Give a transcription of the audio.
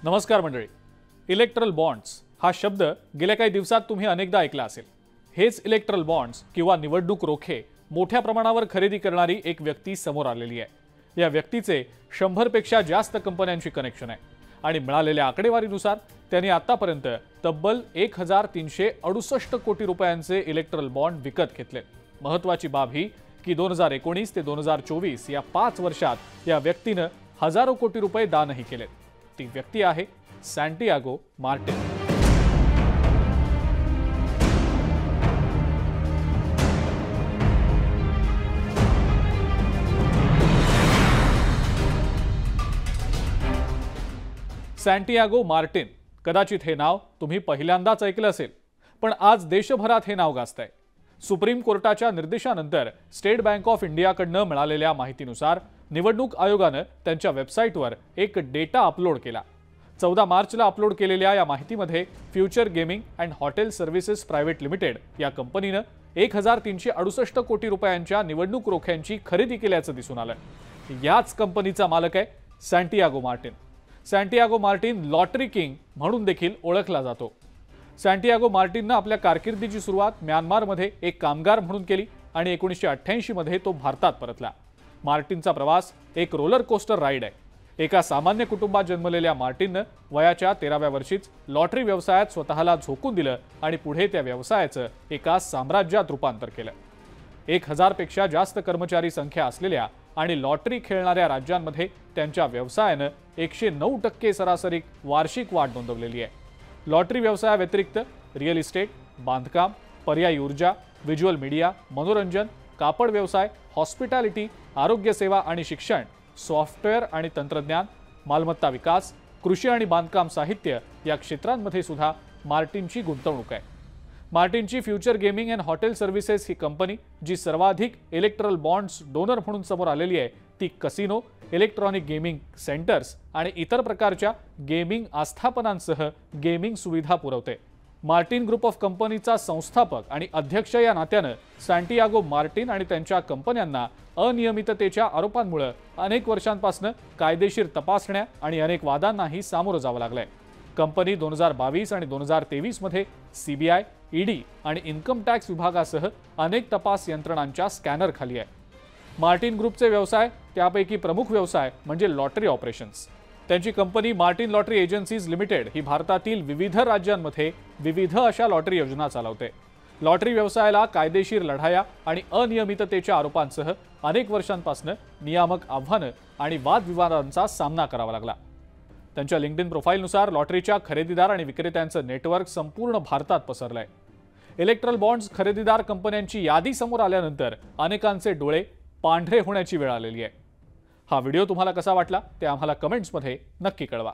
नमस्कार मंडळी. Erectile bonds हा शब्द गेल्या काही दिवसात तुम्ही अनेकदा ऐकला असेल. हेच इलेक्ट्रल बॉन्ड्स किंवा निवडणूक रोखे मोठ्या प्रमाणावर खरेदी करणारी एक व्यक्ती समोर आलेली आहे. या व्यक्तीचे 100 पेक्षा जास्त कंपन्यांशी कनेक्शन आहे आणि मिळालेल्या आकडेवारीनुसार त्यांनी आतापर्यंत तब्बल 1368 कोटी रुपयांचे इलेक्ट्रल बॉन्ड विकत घेतले. महत्त्वाची बाब ही की 2019 ते 2024 या 5 वर्षात या व्यक्तीने हजारो कोटी रुपये दानही केले. ती व्यक्ती आहे सॅन्टियागो मार्टिन. सॅन्टियागो मार्टिन, कदाचित हे नाव तुम्ही पहिल्यांदाच ऐकलं असेल, पण आज देशभरात हे नाव गाजतंय. सुप्रीम कोर्टाच्या निर्देशानंतर स्टेट बँक ऑफ इंडियाकडनं मिळालेल्या माहितीनुसार निवडणूक आयोगाने त्यांच्या वेबसाईटवर एक डेटा अपलोड केला. 14 मार्चला अपलोड केलेल्या या माहितीमध्ये future gaming and hotel services private limited या कंपनीने 1368 कोटी रुपयांच्या निवडणूक रोख्यांची खरेदी केल्याचं दिसून आलं. याच कंपनीचा मालक आहे सॅन्टियागो मार्टिन. सॅन्टियागो मार्टिन लॉटरी किंग म्हणून देखील ओळखला जातो. सॅन्टियागो मार्टिनने आपल्या कारकिर्दीची सुरुवात म्यानमारमध्ये एक कामगार म्हणून केली आणि 1988 मध्ये तो भारतात परतला. मार्टिनचा प्रवास एक रोलर कोस्टर राईड आहे. एका सामान्य कुटुंबात जन्मलेल्या मार्टिनने वयाच्या 13व्या वर्षीच लॉटरी व्यवसायात स्वतःला झोकून दिलं आणि पुढे त्या व्यवसायाचं एका साम्राज्यात रूपांतर केलं. 1000 पेक्षा जास्त कर्मचारी संख्या असलेल्या आणि लॉटरी खेळणाऱ्या राज्यांमध्ये त्यांच्या व्यवसायाने 109% सरासरी वार्षिक वाढ नोंदवलेली आहे. लॉटरी व्यवसायाव्यतिरिक्त रिअल इस्टेट, बांधकाम, पर्यायी ऊर्जा, व्हिज्युअल मीडिया, मनोरंजन, कापड व्यवसाय, हॉस्पिटॅलिटी, आरोग्य सेवा आणि शिक्षण, सॉफ्टवेअर आणि तंत्रज्ञान, मालमत्ता विकास, कृषी आणि बांधकाम साहित्य या क्षेत्रांमध्ये सुद्धा मार्टिनची गुंतवणूक आहे. मार्टिनची future gaming and hotel services ही कंपनी जी सर्वाधिक इलेक्ट्रल बॉन्ड्स डोनर म्हणून समोर आलेली आहे, ती कसिनो, इलेक्ट्रॉनिक गेमिंग सेंटर्स आणि इतर प्रकारच्या गेमिंग आस्थापनांसह गेमिंग सुविधा पुरवते. मार्टिन ग्रुप ऑफ कंपनीचा संस्थापक आणि अध्यक्ष या नात्याने सॅन्टियागो मार्टिन आणि त्यांच्या कंपन्यांना अनियमिततेच्या आरोपांमुळे अनेक वर्षांपासून कायदेशीर तपासण्या आणि अनेक वादांनाही सामोरं जावं लागलंय. कंपनी 2022 आणि 2023 मध्ये सीबीआय, ईडी आणि इन्कम टॅक्स विभागासह अनेक तपास यंत्रणांच्या स्कॅनर खाली आहे. मार्टिन ग्रुपचे व्यवसाय, त्यापैकी प्रमुख व्यवसाय म्हणजे लॉटरी ऑपरेशन्स. त्यांची company Martin lottery agencies limited ही भारतातील विविध राज्यांमध्ये विविध अशा लॉटरी योजना चालवते. लॉटरी व्यवसायाला कायदेशीर लढाया आणि अनियमिततेच्या आरोपांसह अनेक वर्षांपासून नियामक आव्हानं आणि वादविवादांचा सामना करावा लागला. त्यांच्या लिंक्डइन प्रोफाईलनुसार लॉटरीच्या खरेदीदार आणि विक्रेत्यांचं नेटवर्क संपूर्ण भारतात पसरलंय. इलेक्ट्रल बॉन्ड्स खरेदीदार कंपन्यांची यादी समोर आल्यानंतर अनेकांचे डोळे पांढरे होण्याची वेळ आलेली आहे. हा व्हिडिओ तुम्हाला कसा वाटला ते आम्हाला कमेंट्समध्ये नक्की कळवा.